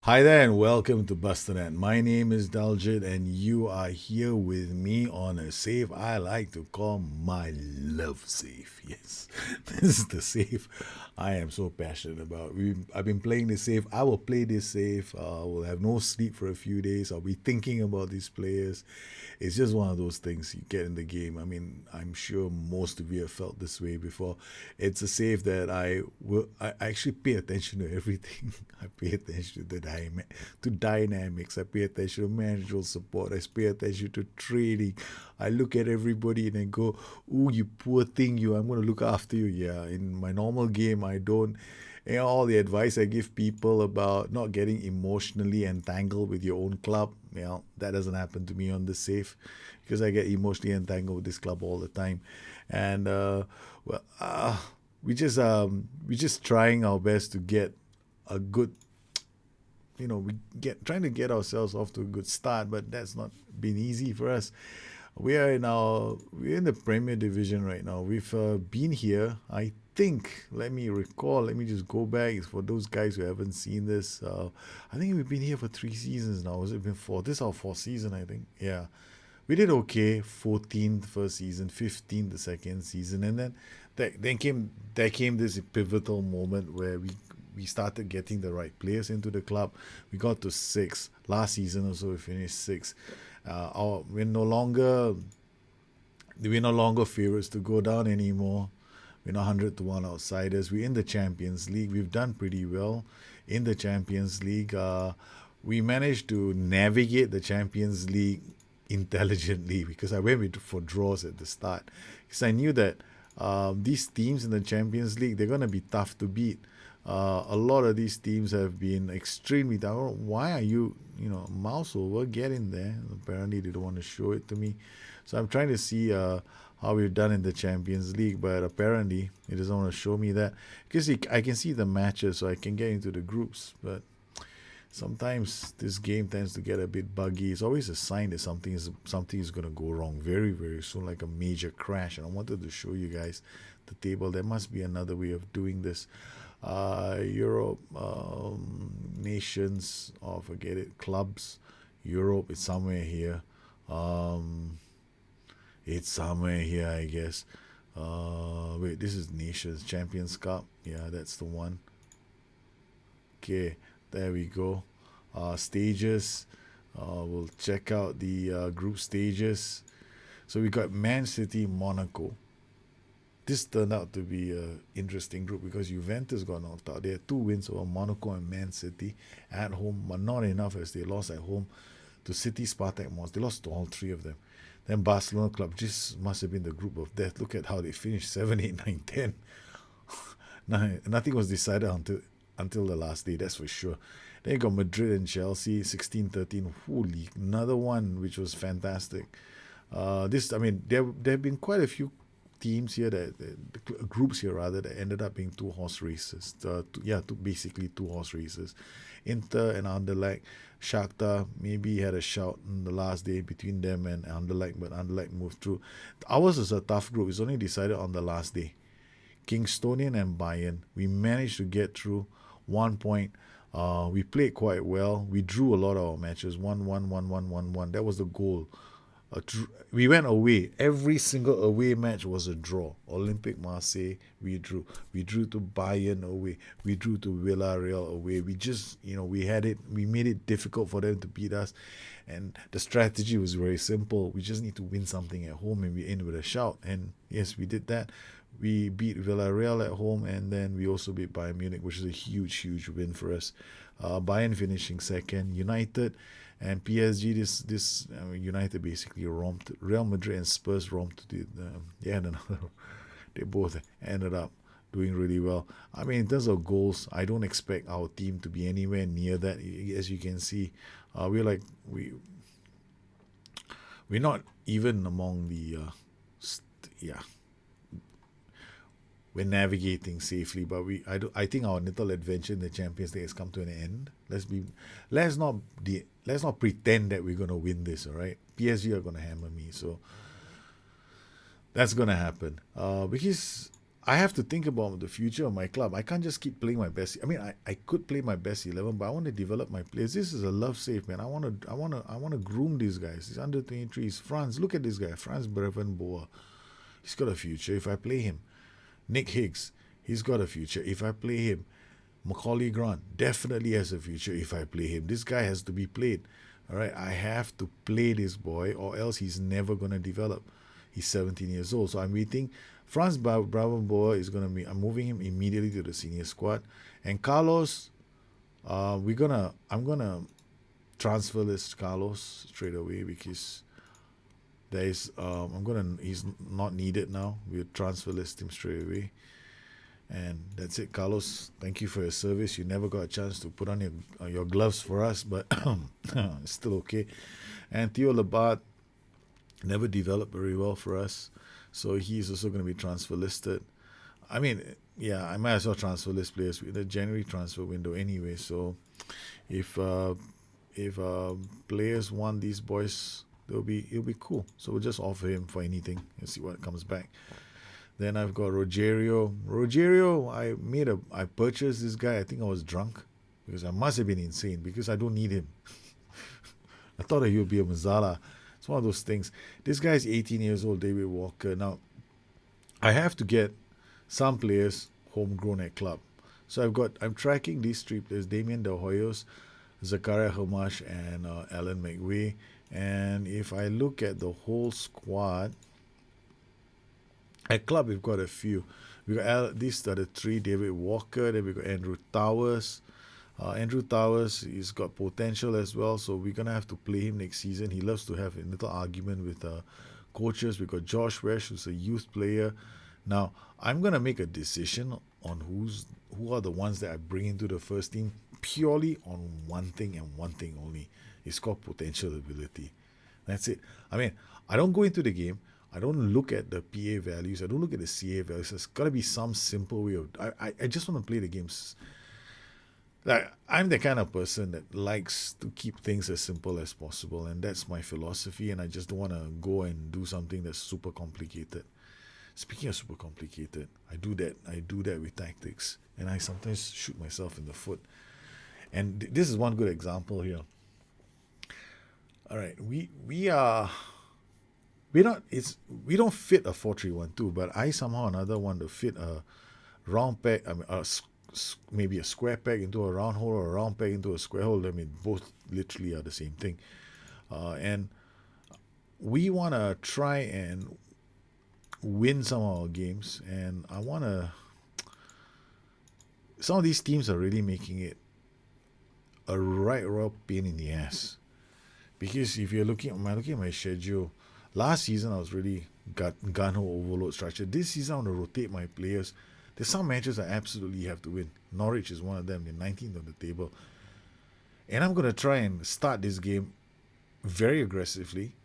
Hi there and welcome to Bustthenet. My name is Daljit and you are here with me on a save I like to call my love save. Yes, this is the save I am so passionate about. I've been playing this save. I will play this save. I will have no sleep for a few days. I'll be thinking about these players. It's just one of those things you get in the game. I mean, I'm sure most of you have felt this way before. It's a save that I actually pay attention to everything. I pay attention to to dynamics. I pay attention to managerial support. I pay attention to trading. I look at everybody and I go, "Ooh, you poor thing, you! I'm going to look after you." Yeah, in my normal game, I don't. All the advice I give people about not getting emotionally entangled with your own club, that doesn't happen to me on the safe because I get emotionally entangled with this club all the time, and well, we just trying our best to get a good, we get trying to get ourselves off to a good start, but that's not been easy for us. We're in the Premier Division right now. We've been here. I think. Let me recall. Let me just go back. It's for those guys who haven't seen this. I think we've been here for 3 seasons now. Has it been four? This is our fourth season, I think. Yeah, we did okay. 14th first season, 15th the second season, and then there came this pivotal moment where we started getting the right players into the club. We got to six last season, also we finished six. We're no longer favorites to go down anymore. We're not 100-1 outsiders. We're in the Champions League. We've done pretty well in the Champions League. We managed to navigate the Champions League intelligently because I went for draws at the start because I knew that these teams in the Champions League, they're going to be tough to beat. A lot of these teams have been extremely down. Why are you, mouse over? Get in there. Apparently, they don't want to show it to me. So I'm trying to see how we've done in the Champions League, but apparently, it doesn't want to show me that because I can see the matches, so I can get into the groups. But sometimes this game tends to get a bit buggy. It's always a sign that something is going to go wrong very very soon, like a major crash. And I wanted to show you guys the table. There must be another way of doing this. Europe, nations, oh forget it, clubs. Europe is somewhere here. Um, it's somewhere here, I guess. Wait, this is Nations Champions Cup. Yeah, that's the one. Okay, there we go. Stages. We'll check out the group stages. So we got Man City, Monaco. This turned out to be an interesting group because Juventus got knocked out. They had two wins over Monaco and Man City at home, but not enough as they lost at home to City, Spartak, Mons. They lost to all three of them. Then Barcelona Club just must have been the group of death. Look at how they finished 7, 8, 9, 10. Nothing was decided until the last day, that's for sure. Then you got Madrid and Chelsea, 16, 13. Holy, another one which was fantastic. There have been quite a few teams here groups here rather that ended up being two horse races. Basically two horse races. Inter and Anderlecht. Shakhtar maybe had a shout on the last day between them and Anderlecht, but Anderlecht moved through. Ours is a tough group. It's only decided on the last day. Kingstonian and Bayern. We managed to get through 1 point. We played quite well. We drew a lot of our matches. 1-1, 1-1, 1-1. That was the goal. We went away. Every single away match was a draw. Olympic Marseille, we drew. We drew to Bayern away. We drew to Villarreal away. We just, we had it. We made it difficult for them to beat us. And the strategy was very simple. We just need to win something at home and we end with a shout. And yes, we did that. We beat Villarreal at home and then we also beat Bayern Munich, which is a huge, huge win for us. Bayern finishing second. United and PSG, United basically romped. Real Madrid and Spurs romped. They both ended up doing really well. I mean, in terms of goals, I don't expect our team to be anywhere near that. As you can see, we're not even among the we're navigating safely, but I think our little adventure in the Champions League has come to an end. Let's not pretend that we're gonna win this. All right, PSG are gonna hammer me, so that's gonna happen. Because I have to think about the future of my club. I can't just keep playing my best. I mean, I could play my best 11, but I want to develop my players. This is a love save, man. I want to groom these guys. These under 23s. Franz, look at this guy, Franz Brevenboer. He's got a future if I play him. Nick Higgs, he's got a future if I play him. Macaulay Grant definitely has a future if I play him. This guy has to be played. All right, I have to play this boy, or else he's never gonna develop. He's 17 years old, so I'm waiting. Franz Bravenboer is gonna be. I'm moving him immediately to the senior squad, and Carlos, I'm gonna transfer list Carlos straight away because there is. He's not needed now. We'll transfer list him straight away. And that's it, Carlos. Thank you for your service. You never got a chance to put on your gloves for us, but it's still okay. And Theo Labat never developed very well for us, so he's also going to be transfer listed. I mean, yeah, I might as well transfer list players with the January transfer window anyway. So if players want these boys, it'll be cool. So we'll just offer him for anything and see what comes back. Then I've got Rogerio. I purchased this guy. I think I was drunk because I must have been insane because I don't need him. I thought he would be a Mazzala. It's one of those things. This guy is 18 years old, David Walker. Now, I have to get some players homegrown at club. So I'm tracking these three players: Damien Del Hoyos, Zakaria Hamash, and Alan McWay. And if I look at the whole squad, at club, we've got a few. These are the three: David Walker, then we've got Andrew Towers. Andrew Towers, he's got potential as well, so we're going to have to play him next season. He loves to have a little argument with coaches. We've got Josh Resch, who's a youth player. Now, I'm going to make a decision on who are the ones that I bring into the first team purely on one thing and one thing only. It's called potential ability. That's it. I mean, I don't go into the game. I don't look at the PA values. I don't look at the CA values. There's got to be some simple way of... I just want to play the games. Like, I'm the kind of person that likes to keep things as simple as possible, and that's my philosophy, and I just don't want to go and do something that's super complicated. Speaking of super complicated, I do that with tactics, and I sometimes shoot myself in the foot. And this is one good example here. All right, we don't fit a 4-3-1-2, but I somehow or another want to fit a round peg, maybe a square peg into a round hole or a round peg into a square hole. I mean, both literally are the same thing. And we want to try and win some of our games. And some of these teams are really making it a right royal pain in the ass. Because if you're looking at my schedule, last season I was really gun-ho overload structure. This season I want to rotate my players. There's some matches I absolutely have to win. Norwich is one of them. They're 19th on the table. And I'm going to try and start this game very aggressively.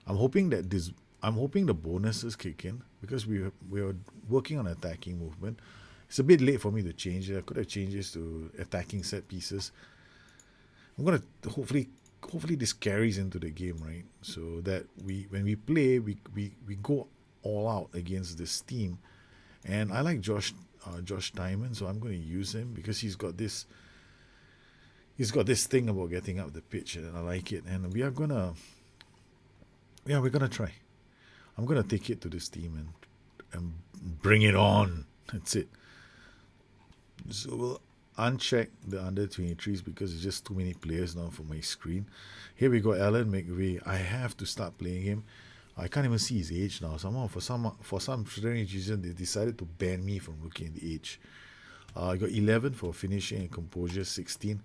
I'm hoping the bonuses kick in because we are working on attacking movement. It's a bit late for me to change it. I could have changed this to attacking set pieces. I'm going to hopefully this carries into the game, right? So that when we play, we go all out against this team. And I like Josh Diamond, so I'm going to use him because he's got this thing about getting up the pitch, and I like it. And we're gonna try. I'm gonna take it to this team and bring it on. That's it. So we'll uncheck the under 23s because it's just too many players now for my screen. Here we go, Alan McVeigh. I have to start playing him. I can't even see his age now. Somehow, for some strange reason, they decided to ban me from looking at the age. I got 11 for finishing and composure, 16.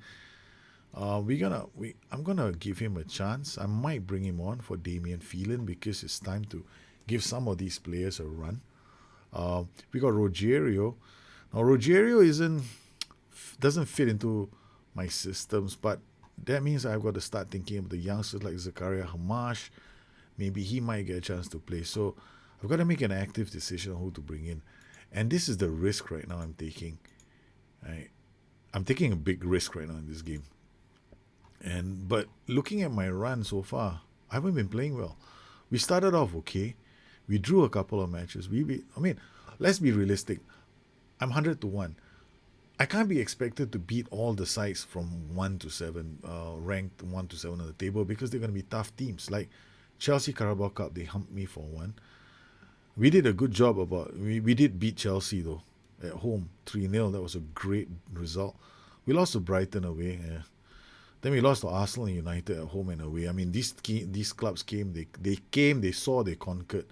I'm gonna give him a chance. I might bring him on for Damien Phelan because it's time to give some of these players a run. We got Rogerio. Now Rogerio doesn't fit into my systems, but that means I've got to start thinking of the youngsters like Zakaria Hamash. Maybe he might get a chance to play. So I've got to make an active decision on who to bring in. And this is the risk right now I'm taking. I'm taking a big risk right now in this game. But looking at my run so far, I haven't been playing well. We started off okay. We drew a couple of matches. let's be realistic. I'm 100 to 1. I can't be expected to beat all the sides from 1 to 7, ranked 1 to 7 on the table, because they're going to be tough teams. Like Chelsea Carabao Cup, they humped me for one. We did a good job we did beat Chelsea though, at home, 3-0. That was a great result. We lost to Brighton away. Yeah. Then we lost to Arsenal and United at home and away. I mean, these clubs came, they saw, they conquered.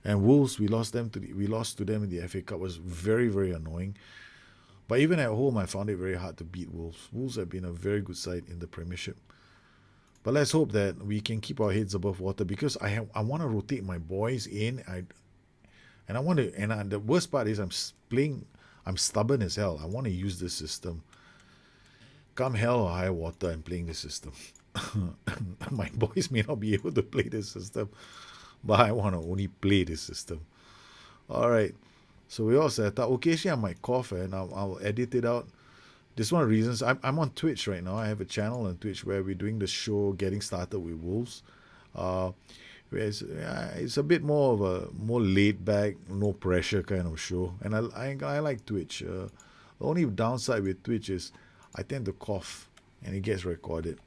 And Wolves, we lost to them in the FA Cup. It was very, very annoying. But even at home, I found it very hard to beat Wolves. Wolves have been a very good side in the Premiership. But let's hope that we can keep our heads above water, because I want to rotate my boys in. The worst part is I'm stubborn as hell. I want to use this system. Come hell or high water, I'm playing this system. My boys may not be able to play this system, but I want to only play this system. All right. So we all set up. Occasionally I might cough and I'll edit it out. This is one of the reasons I'm on Twitch right now. I have a channel on Twitch where we're doing the show Getting Started with Wolves. It's a bit more of a more laid back, no pressure kind of show. And I like Twitch. The only downside with Twitch is I tend to cough and it gets recorded.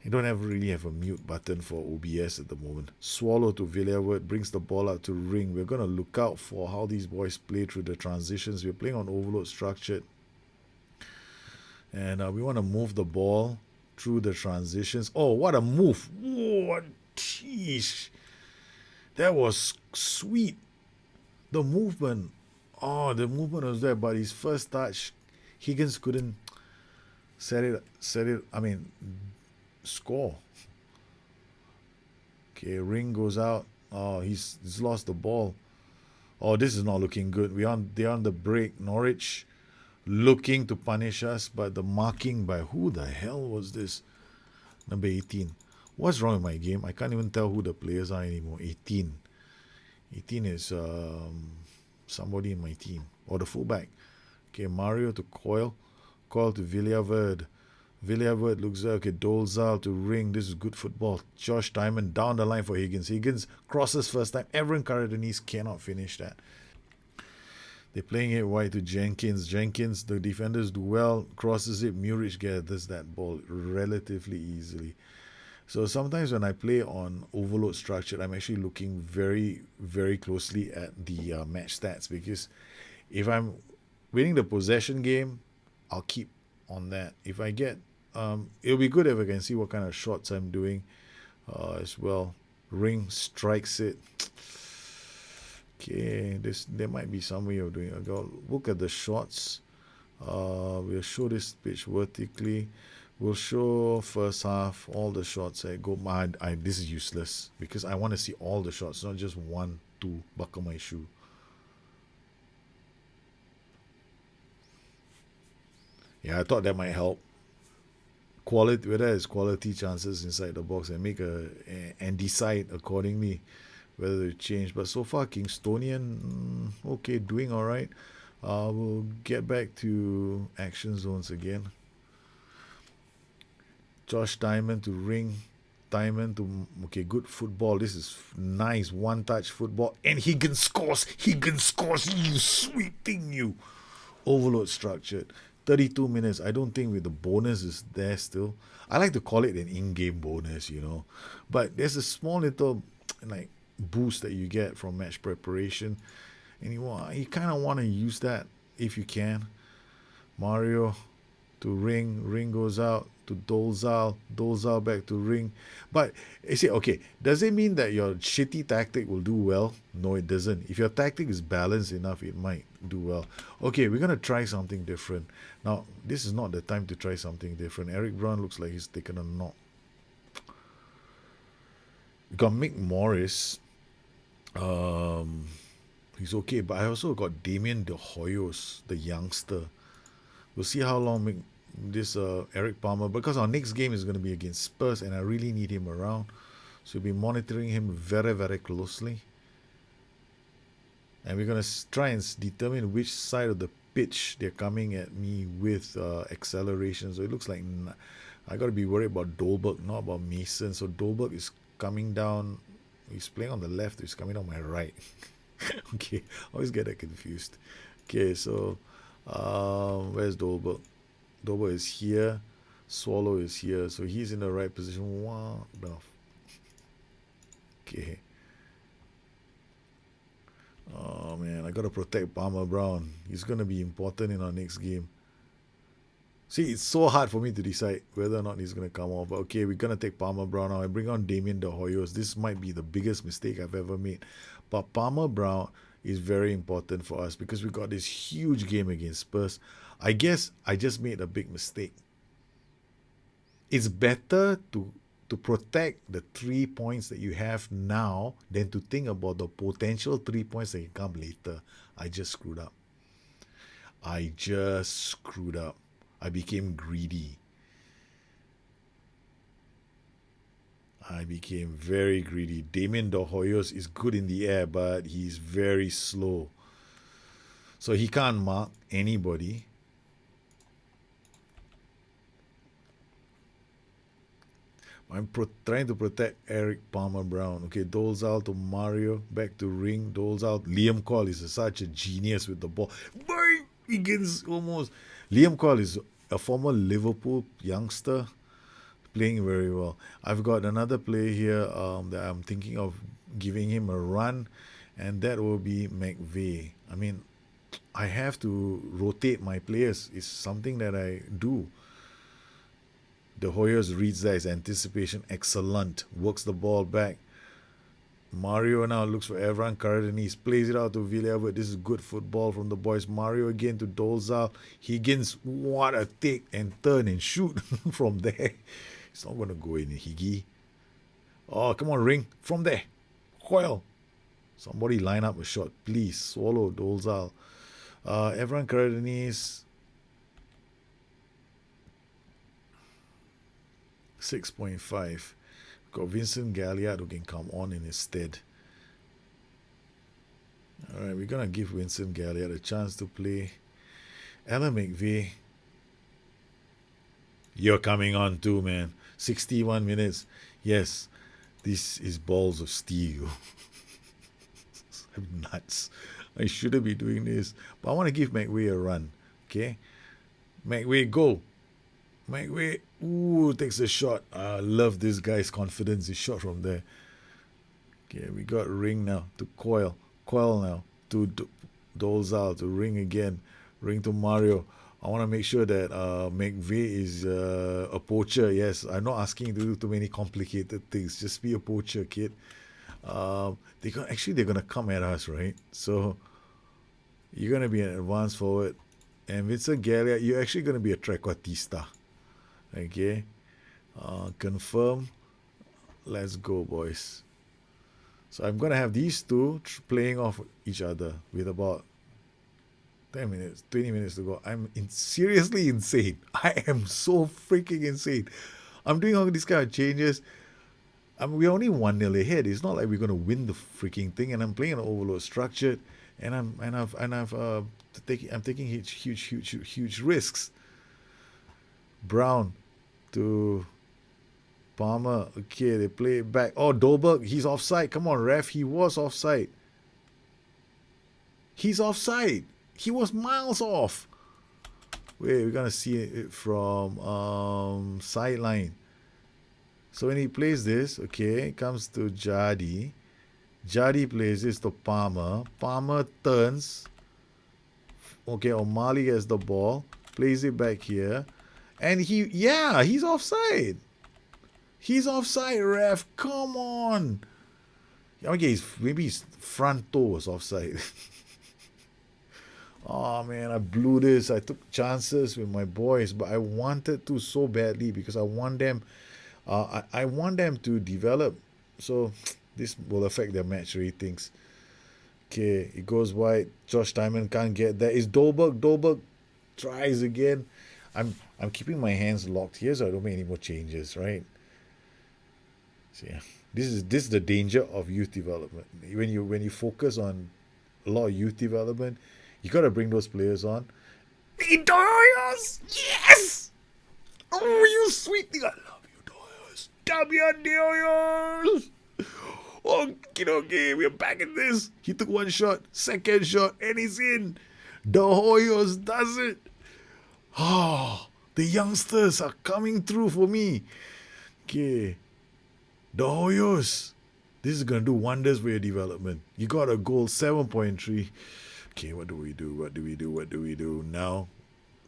You don't really have a mute button for OBS at the moment. Swallow to Villiers brings the ball out to Ring. We're going to look out for how these boys play through the transitions. We're playing on overload structured. And we want to move the ball through the transitions. Oh, what a move. What? Jeez. That was sweet. The movement. Oh, the movement was there. But his first touch, Higgins couldn't score. Okay, Ring goes out. Oh, he's lost the ball. Oh, this is not looking good. They're on the break. Norwich looking to punish us, but the marking by who the hell was this? Number 18. What's wrong with my game? I can't even tell who the players are anymore. 18. 18 is somebody in my team. Or the fullback. Okay, Mario to Coyle. Coyle to Villiers. Villiers looks there. Okay, Dolzal to Ring. This is good football. Josh Diamond down the line for Higgins. Higgins crosses first time. Everyone Karadeniz cannot finish that. They're playing it wide to Jenkins. Jenkins, the defenders do well. Crosses it. Muric gathers that ball relatively easily. So sometimes when I play on overload structured, I'm actually looking very, very closely at the match stats, because if I'm winning the possession game, I'll keep on that. If I get, it'll be good if I can see what kind of shots I'm doing as well. Ring strikes it. Okay, there might be some way of doing it. I'll look at the shots. We'll show this pitch vertically. We'll show first half, all the shots. This is useless, because I want to see all the shots, not just 1, 2, buckle my shoe. Yeah, I thought that might help. Quality, whether it's quality chances inside the box, and and decide accordingly whether to change. But so far, Kingstonian, okay, doing all right. We'll get back to action zones again. Josh Diamond to Ring. Diamond to, okay, good football. This is nice one-touch football. And Higgins scores. You sweet thing, you. Overload structured. 32 minutes. I don't think with the bonus is there still. I like to call it an in-game bonus, But there's a small little boost that you get from match preparation, and you kind of want to use that if you can. Mario to Ring goes out to Dolzal back to Ring. But you see, okay, does it mean that your shitty tactic will do well? No, it doesn't. If your tactic is balanced enough, it might do well. Okay, we're gonna try something different. Now, this is not the time to try something different. Eric Brown looks like he's taken a knock. We got Mick Morris. He's okay, but I also got Damien De Hoyos, the youngster. We'll see how long this Eric Palmer, because our next game is going to be against Spurs, and I really need him around, so we'll be monitoring him very, very closely, and we're going to try and determine which side of the pitch they're coming at me with acceleration. So it looks like I got to be worried about Dolberg, not about Mason. So Dolberg is coming down. He's playing on the left. He's coming on my right. Okay, always get that confused. Okay, so where's Dolberg? Dolberg is here. Swallow is here, so he's in the right position. Wow, no. Okay. Oh man, I gotta protect Palmer Brown. He's gonna be important in our next game. See, it's so hard for me to decide whether or not he's gonna come off. But okay, we're gonna take Palmer Brown now. I bring on Damien De Hoyos. This might be the biggest mistake I've ever made. But Palmer Brown is very important for us because we got this huge game against Spurs. I guess I just made a big mistake. It's better to protect the 3 points that you have now than to think about the potential 3 points that can come later. I just screwed up. I became greedy. I became very greedy. Damien De Hoyos is good in the air, but he's very slow. So he can't mark anybody. I'm trying to protect Eric Palmer Brown. Okay, Dolezal to Mario, back to Ring. Dolezal. Liam Cole is such a genius with the ball. Boy, he gets almost. Liam Cole is a former Liverpool youngster playing very well. I've got another player here that I'm thinking of giving him a run, and that will be McVeigh. I mean, I have to rotate my players. It's something that I do. De Hoyos reads that as anticipation. Excellent. Works the ball back. Mario now looks for Evran Karadeniz. Plays it out to Villaverde. This is good football from the boys. Mario again to Dolezal. Higgins, what a take and turn and shoot from there. It's not going to go in, Higgy. Oh, come on, Ring. From there. Coil. Somebody line up a shot, please. Swallow Dolezal. Evran Karadeniz. 6.5. Got Vincent Galliard who can come on in his stead. Alright, we're going to give Vincent Galliard a chance to play. Alan McVeigh. You're coming on too, man. 61 minutes. Yes, this is balls of steel. I'm nuts. I shouldn't be doing this. But I want to give McVeigh a run. Okay? McVeigh, go. McVeigh, ooh, takes a shot. I love this guy's confidence. He shot from there. Okay, we got Ring now to Coil. Coil now to Dolezal to Ring again. Ring to Mario. I want to make sure that McVeigh is a poacher. Yes, I'm not asking you to do too many complicated things. Just be a poacher, kid. They're gonna come at us, right? So you're gonna be an advanced forward, and Vincent Galliard, you're actually gonna be a trequartista. Okay, confirm. Let's go, boys. So I'm gonna have these two playing off each other with about 10 minutes, 20 minutes to go. I'm seriously insane. I am so freaking insane. I'm doing all these kind of changes. We're only 1-0 ahead. It's not like we're gonna win the freaking thing. And I'm playing an overload structured, and I'm taking huge risks. Brown to Palmer. Okay, they play it back. Oh, Dolberg, he's offside. Come on, ref. He was offside. He's offside. He was miles off. Wait, we're gonna see it from sideline. So when he plays this, okay, it comes to Jadi. Jadi plays this to Palmer. Palmer turns. Okay, O'Malley has the ball. Plays it back here. And he's offside. He's offside, ref. Come on. Okay, maybe his front toe was offside. Oh man, I blew this. I took chances with my boys, but I wanted to so badly because I want them to develop. So this will affect their match ratings. Okay, it goes wide. Josh Diamond can't get that. It's Dolberg. Dolberg tries again. I'm keeping my hands locked here so I don't make any more changes, right? So yeah, this is the danger of youth development. When you focus on a lot of youth development, you gotta bring those players on. Doyos! Yes! Oh, you sweet thing. I love you, Doyos. Damian Doyos! Oh, Okay, we're back at this. He took one shot, second shot, and he's in. The Hoyos does it. Oh, the youngsters are coming through for me. Okay, the Hoyos. This is going to do wonders for your development. You got a goal, 7.3. Okay, what do we do? Now,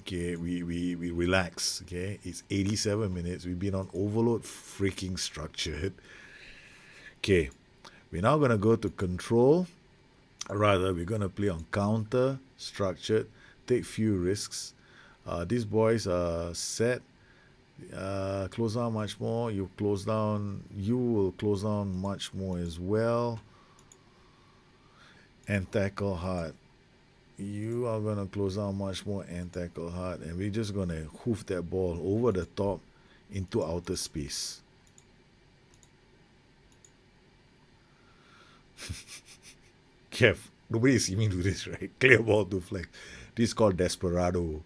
okay, we relax. Okay, it's 87 minutes. We've been on overload freaking structured. Okay, we're now going to go to control. Rather, we're going to play on counter, structured, take few risks. These boys are set. Close down much more. You will close down much more as well. And tackle hard. You are going to close down much more and tackle hard. And we're just going to hoof that ball over the top into outer space. Kev, nobody is seeming to do this, right? Clear ball to flex. This is called Desperado.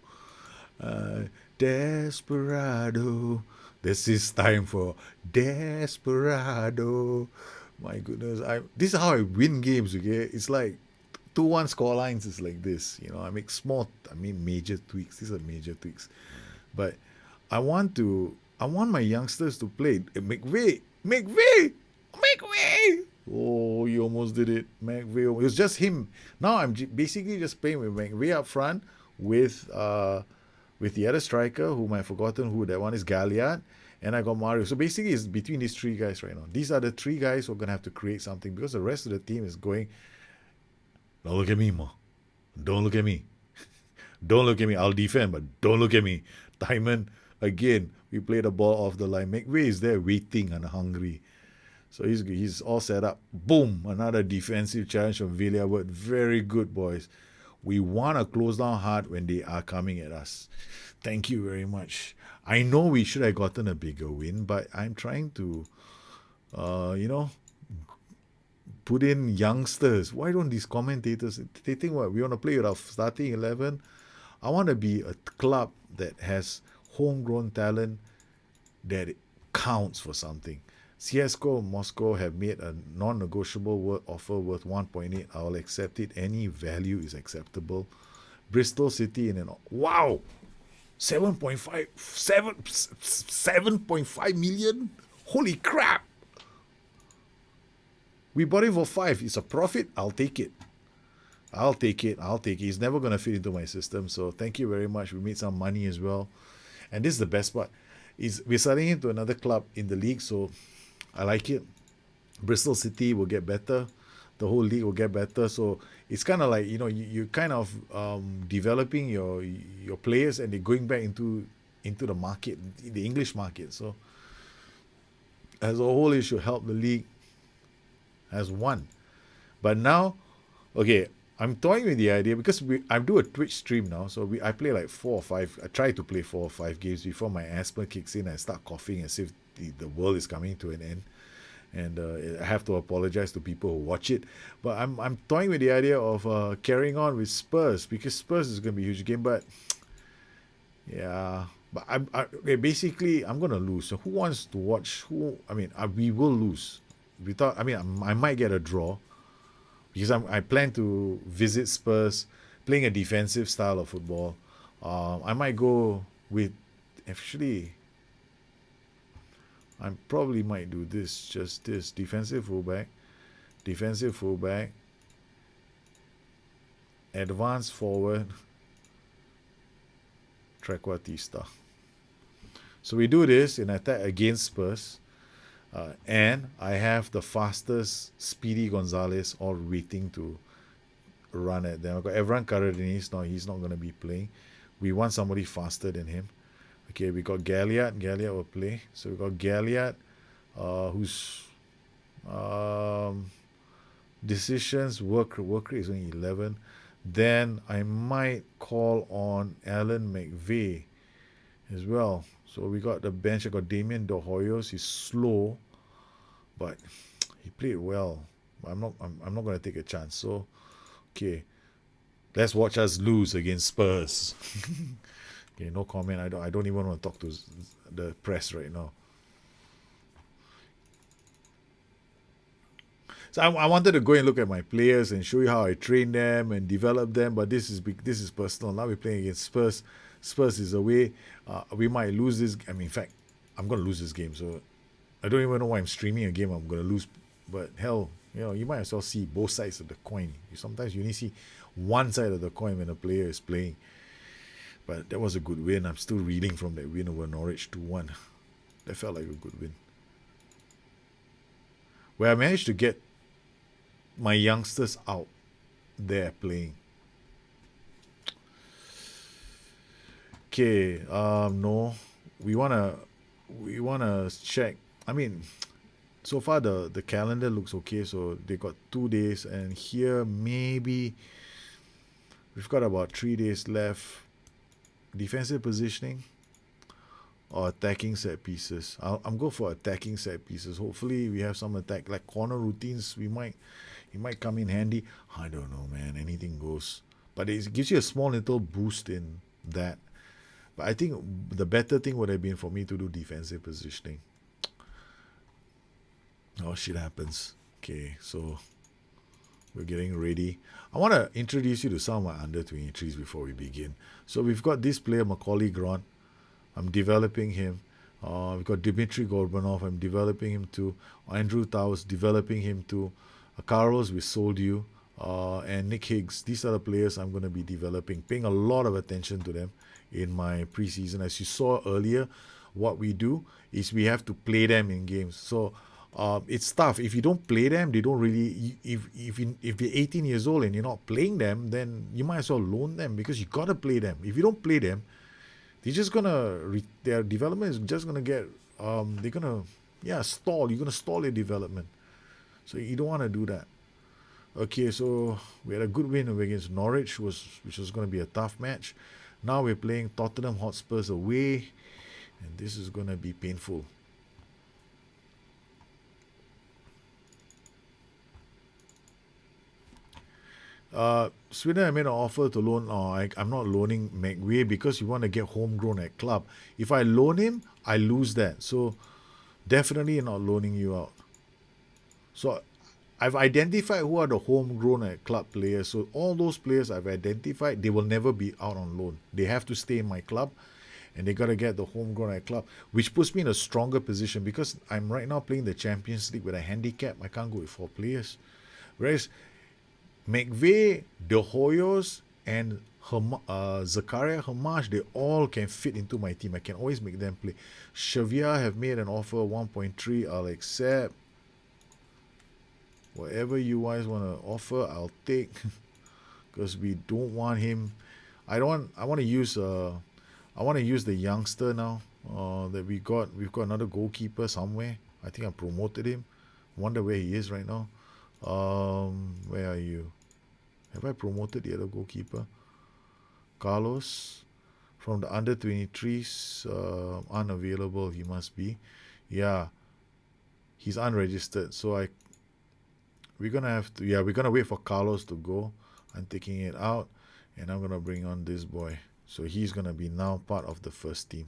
Desperado. This is time for Desperado. My goodness. This is how I win games, okay? It's like 2-1 score lines is like this. I make major tweaks. These are major tweaks. But I want my youngsters to play. McVeigh. Oh, he almost did it. McVeigh. It was just him. Now I'm basically just playing with McVeigh up front with the other striker, whom I've forgotten who that one is, Galliard, and I got Mario. So basically it's between these three guys right now. These are the three guys who are going to have to create something because the rest of the team is going, don't look at me, Ma. Don't look at me. Don't look at me. I'll defend, but don't look at me. Diamond, again, we play the ball off the line. McVeigh is there waiting and hungry. So he's all set up. Boom, another defensive challenge from Villiers. Very good, boys. We want to close down hard when they are coming at us. Thank you very much. I know we should have gotten a bigger win, but I'm trying to, put in youngsters. Why don't these commentators, they think what? We want to play with our starting 11? I want to be a club that has homegrown talent that counts for something. CSGO Moscow have made a non-negotiable offer worth 1.8. I'll accept it. Any value is acceptable. Bristol City wow, 7.5 million. Holy crap! We bought it for 5. It's a profit. I'll take it. He's never gonna fit into my system. So thank you very much. We made some money as well, and this is the best part. We're selling him to another club in the league. So I like it. Bristol City will get better. The whole league will get better. So it's kind of like, you kind of developing your players and they're going back into the market, the English market. So as a whole, it should help the league as one. But now, okay, I'm toying with the idea because I do a Twitch stream now. So I play like 4 or 5. I try to play 4 or 5 games before my asthma kicks in and I start coughing as if the world is coming to an end, and I have to apologize to people who watch it. But I'm toying with the idea of carrying on with Spurs because Spurs is going to be a huge game. But yeah, but basically I'm going to lose. So who wants to watch? We will lose. I might get a draw because I plan to visit Spurs playing a defensive style of football. I might go with I probably might do this, defensive fullback, advance forward, trequartista. So we do this in attack against Spurs, and I have the fastest Speedy Gonzalez all waiting to run at them. I've got Evran Karadeniz. No, he's not going to be playing. We want somebody faster than him. Okay, we got Galliard. Galliard will play. So we got Galliard, whose decisions work rate is only 11. Then I might call on Alan McVeigh as well. So we got the bench. I got Damien De Hoyos. He's slow, but he played well. I'm not going to take a chance. So okay, let's watch us lose against Spurs. Okay, no comment. I don't even want to talk to the press right now. So I wanted to go and look at my players and show you how I train them and develop them, but this is personal. Now we're playing against Spurs. Spurs is away. We might lose this. I mean, in fact, I'm going to lose this game. So I don't even know why I'm streaming a game I'm going to lose. But hell, you might as well see both sides of the coin. Sometimes you only see one side of the coin when a player is playing. But that was a good win. I'm still reeling from that win over Norwich 2-1. That felt like a good win. Where I managed to get my youngsters out there playing. Okay, no. We wanna check. I mean, so far the calendar looks okay, so they got 2 days, and here maybe we've got about 3 days left. Defensive positioning or attacking set pieces. I'm go for attacking set pieces. Hopefully we have some attack, like corner routines. It might come in handy. I don't know, man. Anything goes, but it gives you a small little boost in that. But I think the better thing would have been for me to do defensive positioning. Oh, shit happens. Okay, so we're getting ready. I want to introduce you to some of my under 23s before we begin. So we've got this player, Macaulay Grant. I'm developing him. We've got Dmitry Gorbanov. I'm developing him too. Andrew Towers, developing him too. Carlos, we sold you. And Nick Higgs. These are the players I'm going to be developing, paying a lot of attention to them in my preseason. As you saw earlier, what we do is we have to play them in games. So it's tough. If you don't play them, they don't really. If they're 18 years old and you're not playing them, then you might as well loan them, because you gotta play them. If you don't play them, they're just gonna their development is just gonna get they're gonna stall. You're gonna stall their development. So you don't want to do that. Okay, so we had a good win against Norwich, which was going to be a tough match. Now we're playing Tottenham Hotspurs away, and this is going to be painful. Sweden, I made an offer to loan. I'm not loaning McVay because you want to get homegrown at club. If I loan him, I lose that. So definitely not loaning you out. So I've identified who are the homegrown at club players. So all those players I've identified, they will never be out on loan. They have to stay in my club, and they got to get the homegrown at club, which puts me in a stronger position because I'm right now playing the Champions League with a handicap. I can't go with 4 players. Whereas McVay, De Hoyos, and Zakaria Hamash, they all can fit into my team. I can always make them play. Xavier have made an offer 1.3. I'll accept. Whatever you guys want to offer, I'll take, because we don't want him. I want to use the youngster now that we got. We've got another goalkeeper somewhere. I think I promoted him. Wonder where he is right now. Where are you? Have I promoted the other goalkeeper? Carlos from the under 23s, unavailable. He must be. Yeah, he's unregistered. So we're gonna wait for Carlos to go. I'm taking it out, and I'm gonna bring on this boy. So he's gonna be now part of the first team.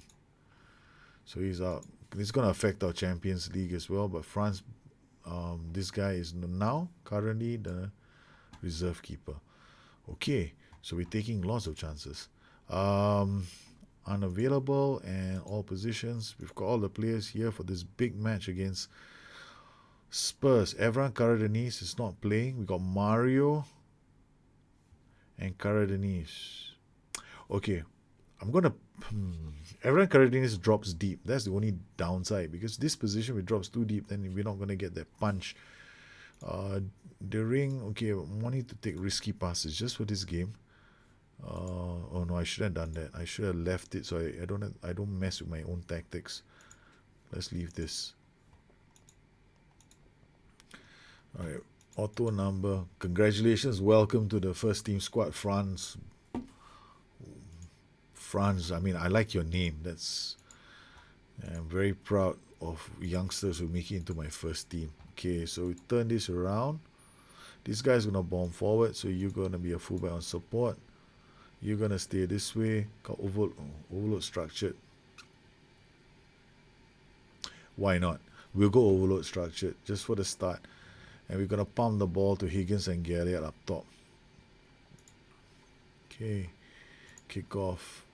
So he's out. It's gonna affect our Champions League as well. But France, this guy is now currently the reserve keeper. Okay, so we're taking lots of chances. Unavailable and all positions. We've got all the players here for this big match against Spurs. Evran Karadeniz is not playing. We got Mario and Karadeniz. Okay, I'm gonna. Evran Karadeniz drops deep. That's the only downside, because this position, if it drops too deep, then we're not gonna get that punch. The ring. Okay, I'm wanting to take risky passes just for this game. Oh no, I shouldn't have done that. I should have left it so I don't mess with my own tactics. Let's leave this. All right, auto number. Congratulations, welcome to the first team squad, France. France, I mean, I like your name. I'm very proud of youngsters who make it into my first team. Okay, so we turn this around. This guy's gonna bomb forward, so you're gonna be a fullback on support. You're gonna stay this way. Got overload structured. Why not? We'll go overload structured just for the start. And we're going to pump the ball to Higgins and Galliard up top. Okay. Kick off.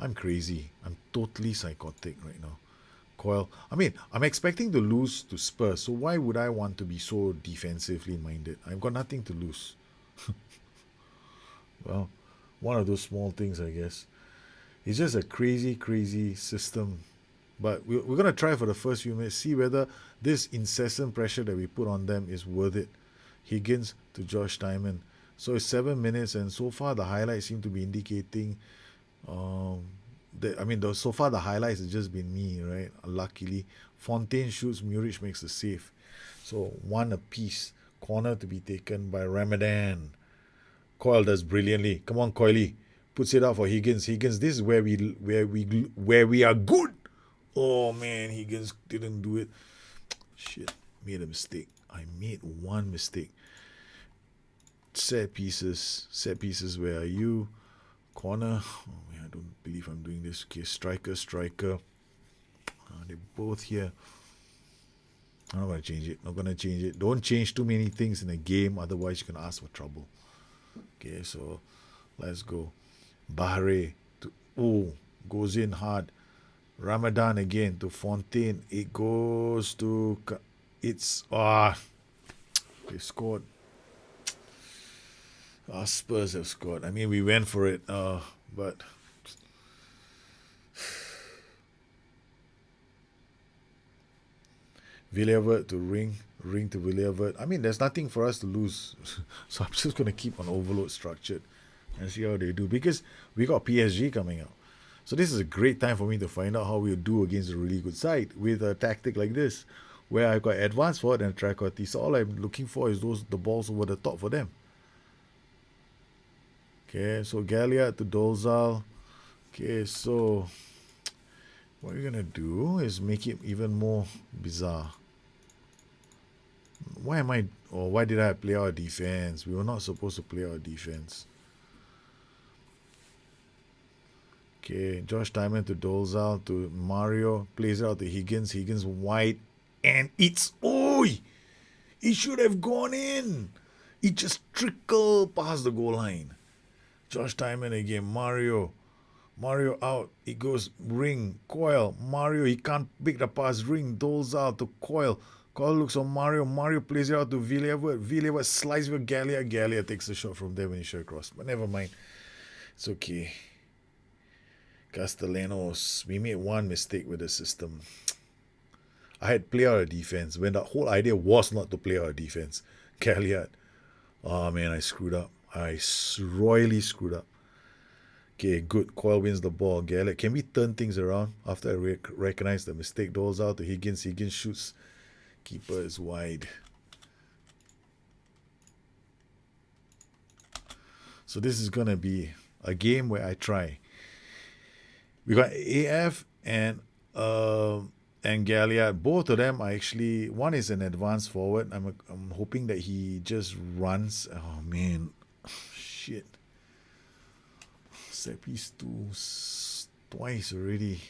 I'm crazy. I'm totally psychotic right now. Coyle. I mean, I'm expecting to lose to Spurs, so why would I want to be so defensively minded? I've got nothing to lose. Well, one of those small things, I guess. It's just a crazy, crazy system. But we're going to try for the first few minutes, see whether this incessant pressure that we put on them is worth it. Higgins to Josh Tymon. So it's 7 minutes, and so far the highlights seem to be indicating so far the highlights has just been me, right? Luckily, Fontaine shoots, Muric makes the save. So one apiece. Corner to be taken by Ramadan. Coyle does brilliantly. Come on, Coily. Puts it out for Higgins. Higgins, this is where we are good. Oh man, Higgins didn't do it. Shit, made a mistake. I made one mistake. Set pieces. Where are you? Corner. Oh man, I don't believe I'm doing this. Okay, striker. They're both here. I'm not gonna change it. Don't change too many things in a game, otherwise you can ask for trouble. Okay, so let's go. Bahre goes in hard. Ramadan again to Fontaine. It goes to they scored. Spurs have scored. I mean, we went for it, but Villiers to ring to Villiers. I mean, there's nothing for us to lose, so I'm just going to keep on overload structured and see how they do, because we got PSG coming out. So this is a great time for me to find out how we'll do against a really good side with a tactic like this, where I've got advanced forward and tricoty. So all I'm looking for is the balls over the top for them. Okay, so Galliard to Dolzal. Okay, so what we're gonna do is make it even more bizarre. Why did I play our defense? We were not supposed to play our defense. Okay, Josh Tymon to Dolzal to Mario. Plays it out to Higgins. Higgins wide. And it should have gone in. It just trickled past the goal line. Josh Tymon again. Mario out. It goes ring. Coyle. Mario, he can't pick the pass. Ring. Dolzal to Coyle. Coyle looks on Mario. Mario plays it out to Villiers. Villiers slides with Galliard. Galliard takes the shot from there when he shot across. But never mind. It's okay. Castellanos. We made one mistake with the system. I had play our defense when the whole idea was not to play our defense. Galliard. Oh man, I screwed up. I royally screwed up. Okay, good. Coyle wins the ball. Galliard. Can we turn things around after I recognize the mistake? Doles out to Higgins. Higgins shoots. Keeper is wide. So this is going to be a game where I try. We got AF and Galliard. Both of them are actually, one is an advanced forward. I'm hoping that he just runs. Oh man, shit. Set piece twice already.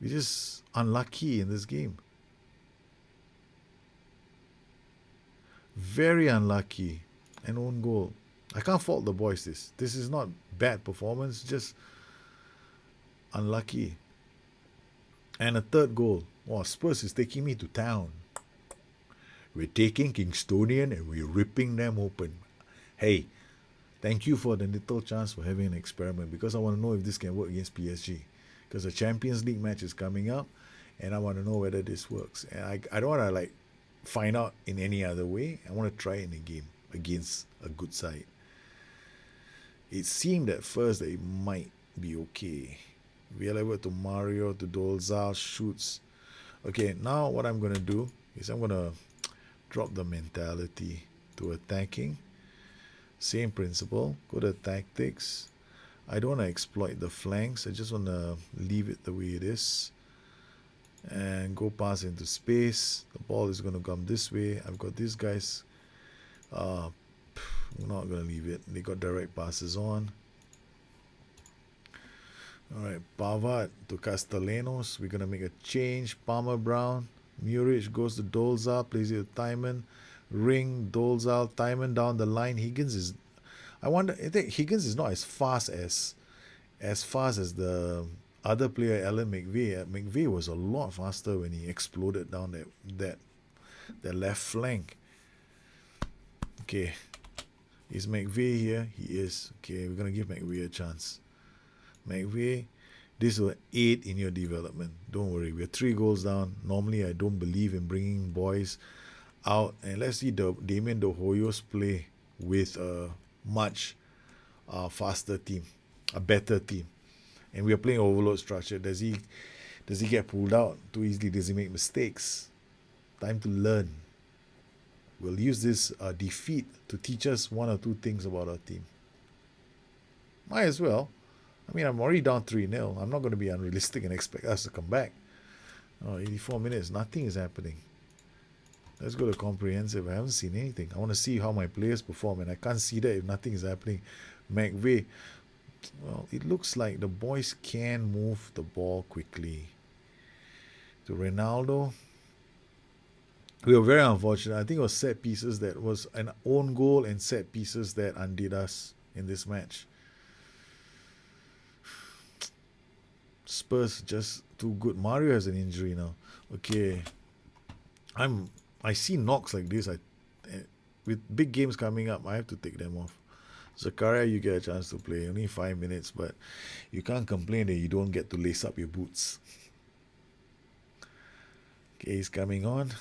We're just unlucky in this game. Very unlucky. An own goal. I can't fault the boys this is not bad performance, just unlucky. And a third goal. Oh, Spurs is taking me to town. We're taking Kingstonian and we're ripping them open. Hey, thank you for the little chance for having an experiment, because I want to know if this can work against PSG. Because the Champions League match is coming up and I want to know whether this works. And I don't want to find out in any other way. I want to try it in a game against a good side. It seemed at first that it might be okay. Villiers to Mario to Dolzal, shoots. Okay, now what I'm going to do is I'm going to drop the mentality to attacking. Same principle. Go to tactics. I don't want to exploit the flanks. I just want to leave it the way it is. And go pass into space. The ball is going to come this way. I've got these guys. I'm not going to leave it. They got direct passes on. Alright, Pavard to Castellanos. We're going to make a change. Palmer Brown. Muric goes to Dolzal, plays it to Timon. Ring, Dolzal, Timon down the line. Higgins is... I think Higgins is not as fast as the other player, Alan McVeigh. McVeigh was a lot faster when he exploded down that left flank. Okay. Is McVeigh here? He is. Okay, we're going to give McVeigh a chance. McVeigh, this will aid in your development. Don't worry. We're 3 goals down. Normally, I don't believe in bringing boys out. And let's see Damien De Hoyos play with a much faster team, a better team. And we are playing overload structure. Does he get pulled out too easily? Does he make mistakes? Time to learn. We'll use this defeat to teach us 1 or 2 things about our team. Might as well. I mean, I'm already down 3-0. I'm not going to be unrealistic and expect us to come back. 84 minutes. Nothing is happening. Let's go to comprehensive. I haven't seen anything. I want to see how my players perform, and I can't see that if nothing is happening. McVeigh. Well, it looks like the boys can move the ball quickly. To Ronaldo. We were very unfortunate. I think it was set pieces that was an own goal and set pieces that undid us in this match. Spurs just too good. Mario has an injury now. Okay. I see knocks like this. With big games coming up, I have to take them off. Zakaria, you get a chance to play. Only 5 minutes, but you can't complain that you don't get to lace up your boots. Okay, he's coming on.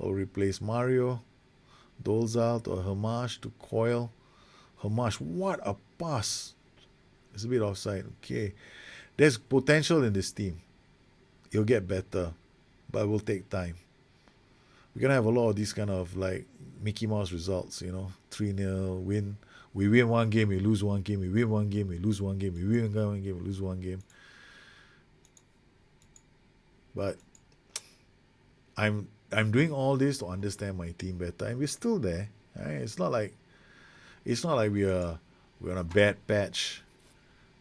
I'll replace Mario. Dolzal to Hamash to Coyle. Hamash, what a pass. It's a bit offside. Okay. There's potential in this team. It'll get better, but it will take time. We're going to have a lot of these kind of like Mickey Mouse results, 3-0 win. We win 1 game, we lose 1 game. We win 1 game, we lose 1 game. We win 1 game, we lose 1 game. But I'm doing all this to understand my team better, and we're still there. Right? It's not like we're on a bad patch.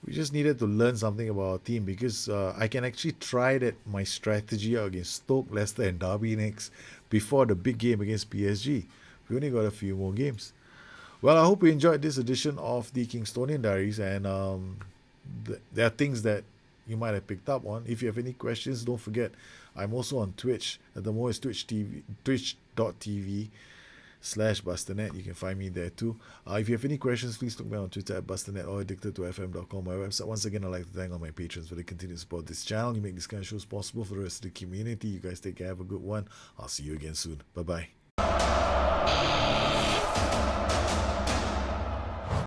We just needed to learn something about our team, because I can actually try my strategy out against Stoke, Leicester and Derby next before the big game against PSG. We only got a few more games. Well, I hope you enjoyed this edition of the Kingstonian Diaries, and there are things that you might have picked up on. If you have any questions, don't forget, I'm also on Twitch. At the moment, it's twitch.tv/Bustthenet. You can find me there too. If you have any questions, please look me on Twitter at Bustthenet or addicted2fm.com, my website. Once again, I'd like to thank all my patrons for the continued support of this channel. You make this kind of shows possible for the rest of the community. You guys take care. Have a good one. I'll see you again soon. Bye-bye.